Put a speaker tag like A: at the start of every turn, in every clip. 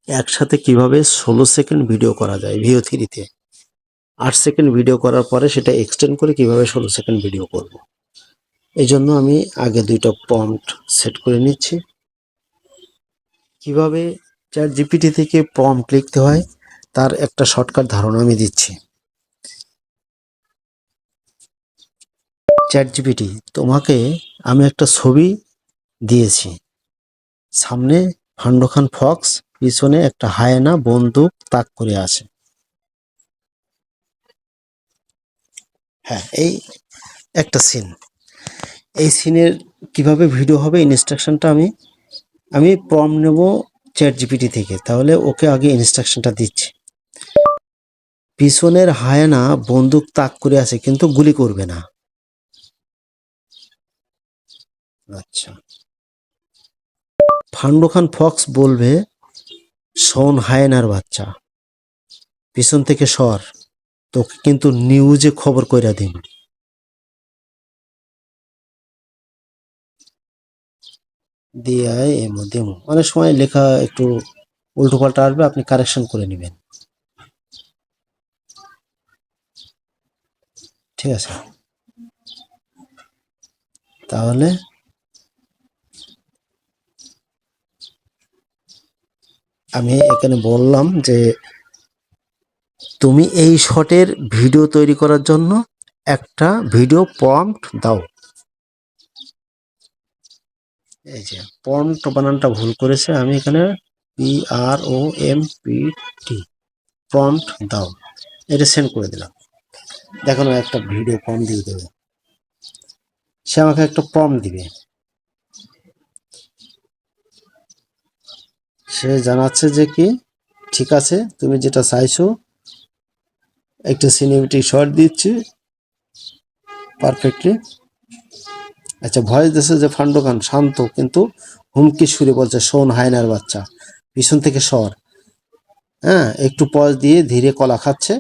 A: একসাথে কিভাবে 16 second video করা যায় ভিও থ্রিতে। 8 সেকেন্ড ভিডিও করার পরে সেটা এক্সটেন্ড করে কিভাবে 16 সেকেন্ড ভিডিও করব। এই জন্য আমি আগে দুইটা প্রম্পট সেট করে নিচ্ছি। কিভাবে চ্যাট জিপিটি থেকে প্রম্পট লিখতে হয় তার একটা শর্টকাট ধারণা আমি দিচ্ছি। চ্যাট জিপিটি, তোমাকে আমি একটা ছবি দিয়েছি, সামনে ফান্ডু খান ফক্স, পিছনে একটা হায়েনা বন্দুক তাক করে আছে। হ্যাঁ, এই একটা সিন। এই সিনের কিভাবে ভিডিও হবে ইনস্ট্রাকশনটা আমি প্রম্পট নেব চ্যাট জিপিটি থেকে, তাহলে ওকে আগে ইনস্ট্রাকশনটা দিচ্ছি। পিছনের হায়েনা বন্দুক তাক করে আছে কিন্তু গুলি করবে না। আচ্ছা, ফান্ডু খান ফক্স বলবে, শোন হায়েনার বাচ্চা, পিছন থেকে সর, তোকে কিন্তু নিউজে খবর কইরা দিন। দেমো অনেক সময় লেখা একটু উল্টো পাল্টা আসবে, আপনি কারেকশন করে নেবেন। ঠিক আছে, তাহলে আমি এখানে বললাম যে তুমি এই শটের ভিডিও তৈরি করার জন্য একটা ভিডিও প্রম্পট দাও। এই যে প্রম্পট বানানটা ভুল করেছে, আমি এখানে PROMPT প্রম্পট দাও, এটা সেন্ড করে দিলাম। দেখো না, একটা ভিডিও প্রম্পট দিয়ে দেবে, সে আমাকে একটা প্রম্পট দিবে। সে জানাচ্ছে যে কি, ঠিক আছে তুমি যেটা চাইছো, একটা সিনেমেটিক শট দিচ্ছি পারফেক্টলি। আচ্ছা, ভয়েস দিচ্ছে যে ফান্ডু খান শান্ত কিন্তু হুমকি সুরে বলছে, শোন হায়নার বাচ্চা, পিছন থেকে সর, হ্যাঁ একটু পজ দিয়ে ধীরে কলা খাচ্ছে,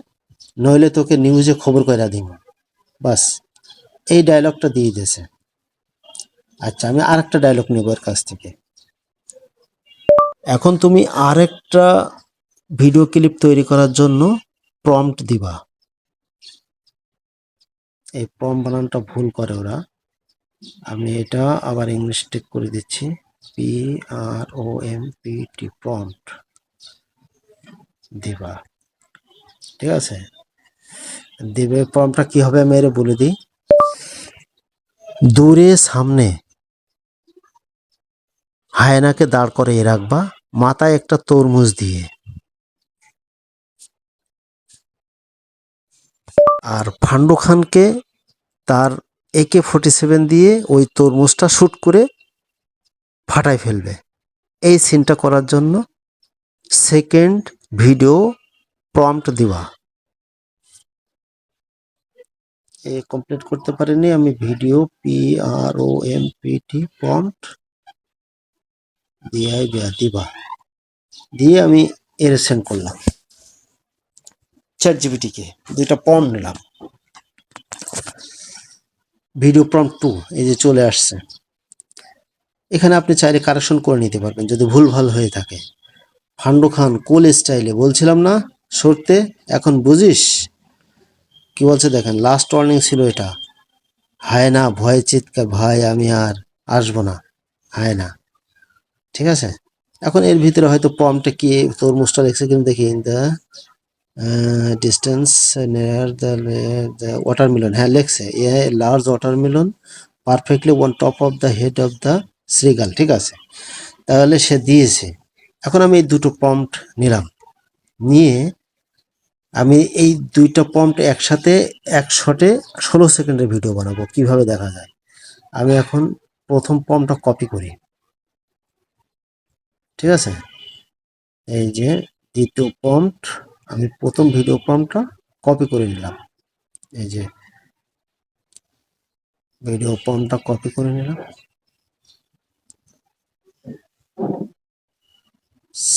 A: নইলে তোকে নিউজে খবর কইরা দিব। বাস, এই ডায়লগটা দিয়ে দিয়েছে। আচ্ছা, আমি আরেকটা ডায়লগ নেব এর কাছ থেকে। এখন তুমি আরেকটা ভিডিও ক্লিপ তৈরি করার জন্য প্রম্পট দিবা। এই প্রম্পট বানানটা ভুল করে ওরা, আমি এটা আবার ইংলিশ টেক করে দিচ্ছি। PROMPT প্রম্পট দিবা। ঠিক আছে, দেবে। প্রম্পটটা কি হবে আমি এর বলে দিই। দূরে সামনে হায়নাকে দাঁড় করিয়ে রাখবা, মাথায় একটা তরমুজ দিয়ে, আর ফান্ডু খানকে তার AK-47 দিয়ে ওই তরমুজটা শুট করে ফাটাই ফেলবে। এই সিনটা করার জন্য সেকেন্ড ভিডিও প্রম্পট দিবা। এ কমপ্লিট করতে পারিনি আমি, ভিডিও PROMPT প্রম্পট দিবা দিয়ে আমি এর সেন্ড করলাম চ্যাট জিপিটিকে। দুইটা প্রম্পট নিলাম, ভিডিও প্রম্পট 2 এই যে চলে আসছে। এখানে আপনি চাইলে কারেকশন করে নিতে পারবেন যদি ভুল ভাল হয়ে থাকে। ফান্ডু খান কুল স্টাইলে, বলছিলাম না সরতে, এখন বুঝিস কি বলছে দেখেন, লাস্ট ওয়ার্নিং ছিল এটা। হায় না, ভয়ে চিৎকার, ভাই আমি আর আসবো না, হায় না। ঠিক আছে, এখন এর ভিতরে হয়তো প্রম্পটে কি তরমুজটা লিখছে কিন্তু দেখি, in the distance near the watermelon, হ্যাঁ লেখছে, a large watermelon perfectly on top of the head of the শ্রীগাল। ঠিক আছে, তাহলে সে দিয়েছে। এখন আমি এই দুটো প্রম্পট নিলাম, নিয়ে আমি এই দুইটা প্রম্পট একসাথে এক শটে 16 সেকেন্ডের ভিডিও বানাবো, কিভাবে দেখা যায়। আমি এখন প্রথম প্রম্পটটা কপি করি। ঠিক আছে, এই যে দ্বিতীয় প্রম্পট, আমি প্রথম ভিডিও প্রম্পটটা কপি করে নিলাম। এই যে ভিডিও প্রম্পটটা কপি করে নিলাম,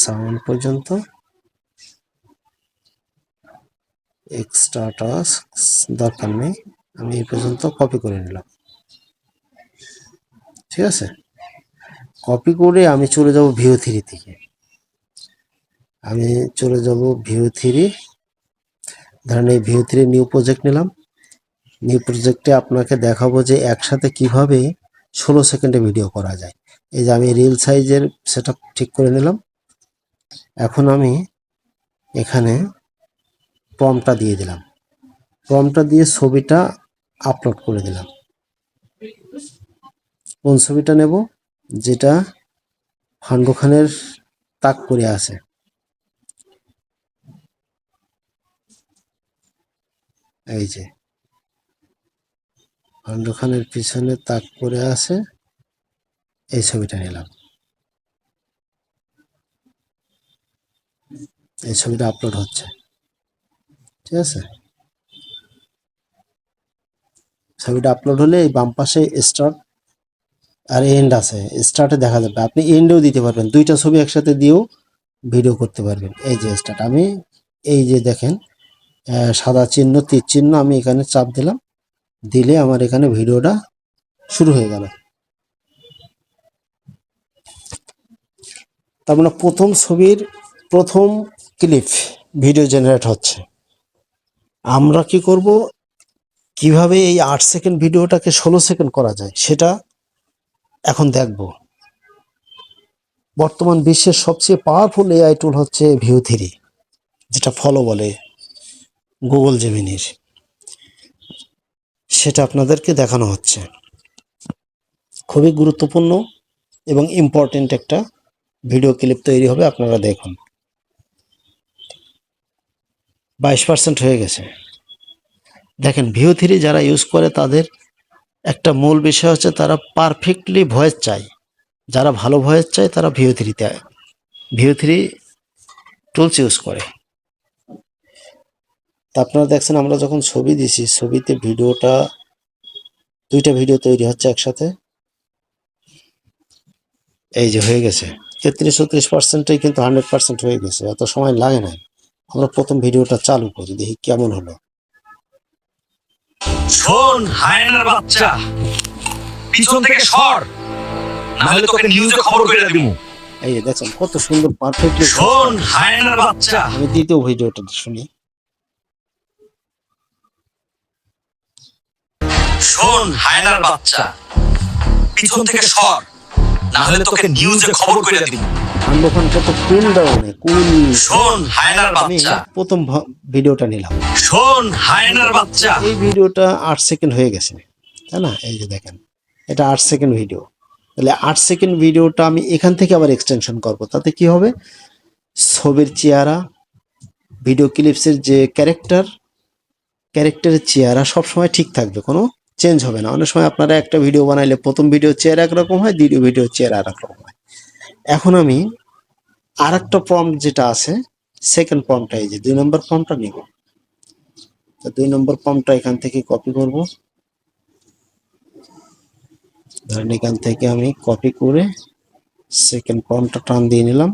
A: সাউন্ড পর্যন্ত, এক্সট্রা টাস্ক দরকার নেই, আমি এই পর্যন্ত কপি করে নিলাম। ঠিক আছে, কপি করে আমি চলে যাব ভিও থ্রি থেকে। আমি চলে যাব ভিউ থ্রি। ধরেন এই ভিউ থ্রি নিউ প্রজেক্ট নিলাম। নিউ প্রজেক্টে আপনাকে দেখাবো যে একসাথে কিভাবে 16 সেকেন্ডে ভিডিও করা যায়। এই যে আমি রিল সাইজের সেটআপ ঠিক করে নিলাম। এখন আমি এখানে প্রম্পটটা দিয়ে দিলাম। প্রম্পটটা দিয়ে ছবিটা আপলোড করে দিলাম। কোন ছবিটা নেব? যেটা ফান্ডু খানের তাক করে আছে। এই যে ফান্ডু খানের পিছনে তাক করে আছে, এই ছবিটা নিলাম। এই ছবিটা আপলোড হচ্ছে, ঠিক আছে। ছবিটা আপলোড হলে এই বাম পাশে স্টার্ট আর এন্ড আছে। স্টার্টে দেখা যাবে, আপনি এন্ডেও দিতে পারবেন, দুইটা ছবি একসাথে দিয়েও ভিডিও করতে পারবেন। এই যে স্টার্ট, আমি এই যে দেখেন সাদা চিহ্ন তীর চিহ্ন, আমি এখানে চাপ দিলাম, দিলে আমার এখানে ভিডিওটা শুরু হয়ে গেল। তার মানে প্রথম ছবির প্রথম ক্লিপ ভিডিও জেনারেট হচ্ছে। আমরা কি করব, কিভাবে এই 8 সেকেন্ড ভিডিওটাকে 16 সেকেন্ড করা যায় সেটা এখন দেখব। বর্তমান বিশ্বের সবচেয়ে পাওয়ারফুল এআই টুল হচ্ছে ভিউ থ্রি, যেটা ফলো বলে গুগল জেমিনির, সেটা আপনাদেরকে দেখানো হচ্ছে। খুবই গুরুত্বপূর্ণ এবং ইম্পর্টেন্ট একটা ভিডিও ক্লিপ তৈরি হবে, আপনারা দেখুন। 22% হয়ে গেছে। দেখেন ভিউ থ্রি যারা ইউজ করে তাদের একটা মূল বিষয় হচ্ছে তারা পারফেক্টলি ভয়েস চায়। যারা ভালো ভয়েস চায় তারা ভিউ থ্রি টুলস ইউজ করে। তা আপনারা দেখছেন আমরা যখন ছবি দিছি, ছবিতে ভিডিওটা দুইটা ভিডিও তৈরি হচ্ছে একসাথে। এই যে হয়ে গেছে 33-34%, কিন্তু 100% হয়ে গেছে, এত সময় লাগে না। আমরা প্রথম ভিডিওটা চালু করি, দেখি কেমন হলো।
B: শোন হায়নার বাচ্চা, পিছন থেকে সর, না হলে তোকে নিউজে খবর করে দিমু।
A: এই যে দেখছেন কত সুন্দর পারফেক্টলি।
B: শোন হায়নার বাচ্চা,
A: আমি দ্বিতীয় ভিডিওটা শুনি।
B: শোন হায়নার বাচ্চা, পিছন থেকে সর, না হলে তোকে নিউজে খবর করে দিমু।
A: আন্দোলন কত কুল ডাউনে কুল।
B: শোন হায়নার
A: আমি
B: বাচ্চা,
A: প্রথম ভিডিওটা নিলাম।
B: শোন হায়নার বাচ্চা।
A: এই ভিডিওটা 8 সেকেন্ড হয়ে গেছে, তাই না? এই যে দেখেন এটা 8 সেকেন্ড ভিডিও। তাহলে 8 সেকেন্ড ভিডিওটা আমি এখান থেকে আবার এক্সটেনশন করব। তাতে কি হবে, ছবির চেহারা, ভিডিও ক্লিপসের যে ক্যারেক্টারের চেহারা সবসময় ঠিক থাকবে, কোনো চেঞ্জ হবে না। অনেক সময় আপনারা একটা ভিডিও বানাইলে প্রথম ভিডিও চেহারা একরকম হয়, দ্বিতীয় ভিডিও চেহারা একরকম হয়। এখন আমি আর একটা প্রম্পট যেটা আছে, সেকেন্ড প্রম্পটটা, এই যে 2 নম্বর প্রম্পটটা নিব। তো 2 নম্বর প্রম্পটটা এখান থেকে কপি করব। ধরেন এখান থেকে আমি কপি করে সেকেন্ড প্রম্পটটা টান দিয়ে নিলাম,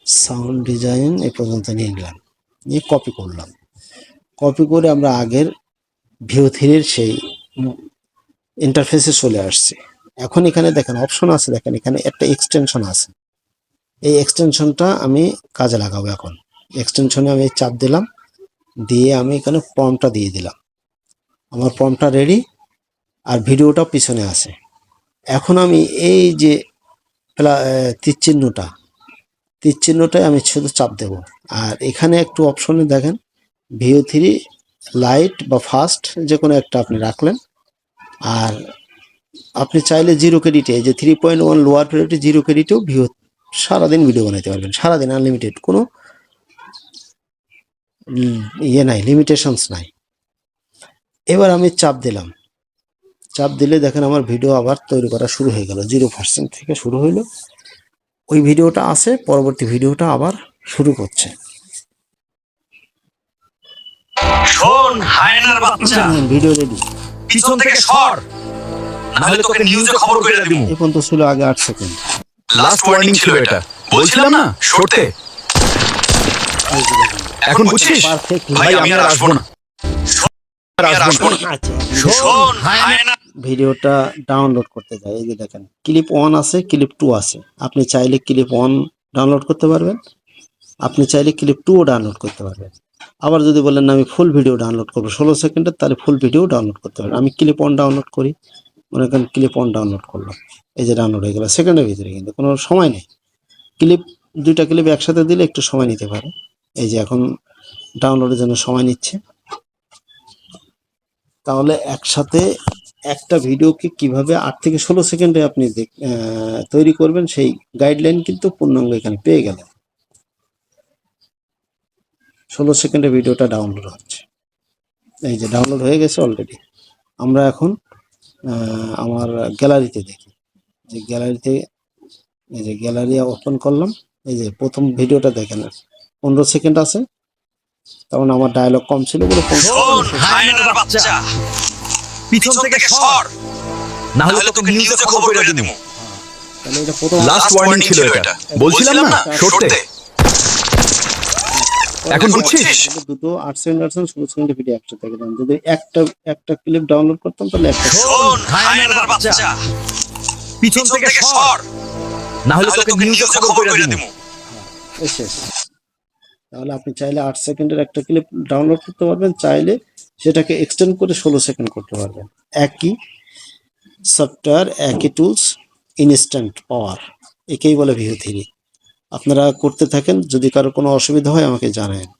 A: সাউন্ড ডিজাইন এই পর্যন্ত নিয়ে নিলাম, নিয়ে কপি করলাম। কপি করে আমরা আগের ভিউ থ্রির সেই ইন্টারফেসে চলে আসছে। এখন এখানে দেখেন অপশন আছে, দেখেন এখানে একটা এক্সটেনশন আছে। এই এক্সটেনশনটা আমি কাজে লাগাবো। এখন এক্সটেনশনে আমি চাপ দিলাম, দিয়ে আমি এখানে প্রম্পটটা দিয়ে দিলাম। আমার প্রম্পটটা রেডি, আর ভিডিওটা পিছনে আছে। এখন আমি এই যে তীর চিহ্নটায় আমি শুধু চাপ দেব, আর এখানে একটু অপশনে দেখেন ভিউ থ্রি লাইট বা ফাস্ট যে কোনো একটা আপনি রাখলেন। আর আপনি চাইলে জিরো ক্রেডিটে, যে 3.1 লোয়ার প্রায়োরিটি জিরো ক্রেডিটেও সারাদিন ভিডিও বানাইতে পারবেন, সারাদিন আনলিমিটেড, কোনো ইয়ে নাই, লিমিটেশনস নাই। এবার আমি চাপ দিলাম, চাপ দিলে দেখেন আমার ভিডিও আবার তৈরি করা শুরু হয়ে গেল। 0% থেকে শুরু হইলো, ওই ভিডিওটা আছে, পরবর্তী ভিডিওটা আবার শুরু করছে।
B: শোন হায়নার বাচ্চা,
A: ভিডিও রেডি,
B: পিছন থেকে সর, না হলে তোকে নিউজে খবর করে দিমু।
A: এই পর্যন্ত ছিল আগে 8 সেকেন্ড।
B: লাস্ট ওয়ার্নিং ছিল এটা, বলছিলাম না সরতে। এখন বুঝছিস ভাই, আমি আর আসবো না।
A: আচ্ছা,
B: শোন হায়না।
A: ভিডিওটা ডাউনলোড করতে যাই, এই যে দেখেন ক্লিপ 1 আছে, ক্লিপ 2 আছে। আপনি চাইলে ক্লিপ 1 ডাউনলোড করতে পারবেন। আপনি চাইলে ক্লিপ 2ও ডাউনলোড করতে পারবেন। আবার যদি বলেন না আমি ফুল ভিডিও ডাউনলোড করবো 16 সেকেন্ডের, তাহলে ফুল ভিডিও ডাউনলোড করতে পারবেন। আমি ক্লিপ 1 ডাউনলোড করি, মনে করেন ক্লিপ 1 ডাউনলোড করলাম, এই যে ডাউনলোড হয়ে গেল সেকেন্ডের ভিতরে, কিন্তু কোনো সময় নেই। ক্লিপ 2টা ক্লিপ একসাথে দিলে একটু সময় নিতে পারে। এই যে এখন ডাউনলোডের জন্য সময় নিচ্ছে। তাহলে একসাথে একটা ভিডিওকে কিভাবে 8 থেকে 16 সেকেন্ডে আপনি তৈরি করবেন সেই গাইডলাইন কিন্তু পূর্ণাঙ্গ এখানে পেয়ে গেলেন। 16 সেকেন্ডে ভিডিওটা ডাউনলোড হচ্ছে, এই যে ডাউনলোড হয়ে গেছে অলরেডি। আমরা এখন আমার গ্যালারিতে দেখি, যে গ্যালারিতে, এই যে গ্যালারি ওপেন করলাম, এই যে প্রথম ভিডিওটা দেখেন 15 সেকেন্ড আছে, তখন আমার ডায়লগ কম ছিল বলে
B: শোন হায়নার বাচ্চা, পিছন থেকে সর, না হলে তোকে নিউজে খবর করে দেবো।
A: তাহলে এটা প্রথম
B: লাস্ট ওয়ার্নিং ছিল এটা, বলছিলাম না সরতে। এখন বুঝছিস?
A: দুটো 8 সেকেন্ড 16 সেকেন্ডের ভিডিও একসাথে দেখলাম। যদি একটা ক্লিপ ডাউনলোড করতাম তাহলে একটা।
B: শোন হায়নার বাচ্চা, পিছন থেকে সর, না হলে তোকে নিউজে খবর করে দেবো।
A: শেষ। তাহলে আপনি চাইলে 8 সেকেন্ডের একটা ক্লিপ ডাউনলোড করতে পারবেন, চাইলে সেটাকে এক্সটেন্ড করে 16 সেকেন্ড করতে পারবেন। একই সফটওয়্যার, একই টুলস, ইনস্ট্যান্ট পাওয়ার, একেই বলে ভিউ থ্রি। আপনারা করতে থাকেন, যদি কারো কোনো অসুবিধা হয় আমাকে জানাবেন।